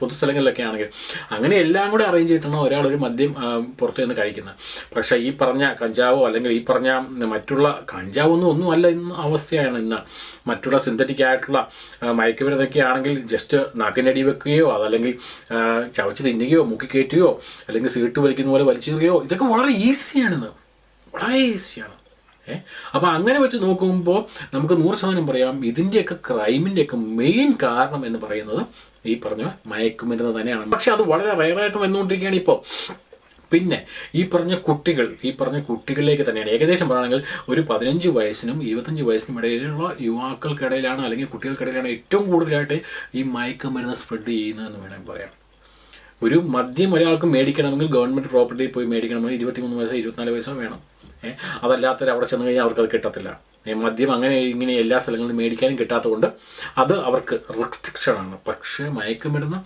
പൊതുസ്ഥലങ്ങളിലൊക്കെ ആണെങ്കിൽ അങ്ങനെ എല്ലാം കൂടെ അറേഞ്ച് ചെയ്തിട്ടാണ് ഒരാളൊരു മദ്യം പുറത്തു നിന്ന് കഴിക്കുന്നത്. പക്ഷേ ഈ പറഞ്ഞ കഞ്ചാവോ അല്ലെങ്കിൽ ഈ പറഞ്ഞ മറ്റുള്ള ഒന്നും അല്ല ഇന്ന് അവസ്ഥയാണ്. ഇന്ന് മറ്റുള്ള സിന്തറ്റിക് ആയിട്ടുള്ള മയക്കുമരുന്നൊക്കെ ആണെങ്കിൽ ജസ്റ്റ് നാക്കിനടി വെക്കുകയോ അതല്ലെങ്കിൽ ചവച്ച് തിന്നുകയോ മുക്കി കയറ്റുകയോ അല്ലെങ്കിൽ സീട്ട് വലിക്കുന്ന പോലെ വലിച്ചെറിയുകയോ ഇതൊക്കെ വളരെ ഈസിയാണിന്ന്, വളരെ ഈസിയാണ്. അപ്പോൾ അങ്ങനെ വെച്ച് നോക്കുമ്പോൾ നമുക്ക് 100% പറയാം ഇതിൻ്റെയൊക്കെ ക്രൈമിൻ്റെയൊക്കെ മെയിൻ കാരണം എന്ന് പറയുന്നത് ഈ പറഞ്ഞ മയക്കുമരുന്ന് തന്നെയാണ്. പക്ഷെ അത് വളരെ റെയറായിട്ട് വന്നുകൊണ്ടിരിക്കുകയാണ് ഇപ്പോൾ. പിന്നെ ഈ പറഞ്ഞ കുട്ടികളിലേക്ക് തന്നെയാണ് ഏകദേശം പറയുകയാണെങ്കിൽ ഒരു 15 വയസ്സിനും 25 വയസ്സിനും ഇടയിലുള്ള യുവാക്കൾക്കിടയിലാണ് അല്ലെങ്കിൽ കുട്ടികൾക്കിടയിലാണ് ഏറ്റവും കൂടുതലായിട്ട് ഈ മയക്കുമരുന്ന് സ്പ്രെഡ് ചെയ്യുന്നതെന്ന് വേണമെങ്കിൽ പറയാം. ഒരു മദ്യം ഒരാൾക്ക് മേടിക്കണമെങ്കിൽ ഗവൺമെൻറ് പ്രോപ്പർട്ടിയിൽ പോയി മേടിക്കണമെങ്കിൽ 23 വയസ്സോ 24 വയസ്സോ വേണം. അതല്ലാത്തവർ അവിടെ ചെന്ന് കഴിഞ്ഞാൽ അവർക്കത് കിട്ടത്തില്ല. മദ്യം അങ്ങനെ ഇങ്ങനെ എല്ലാ സ്ഥലങ്ങളിലും മേടിക്കാനും കിട്ടാത്തതുകൊണ്ട് അത് അവർക്ക് റെസ്ട്രിക്ഷനാണ്. പക്ഷേ മയക്കുമരുന്ന്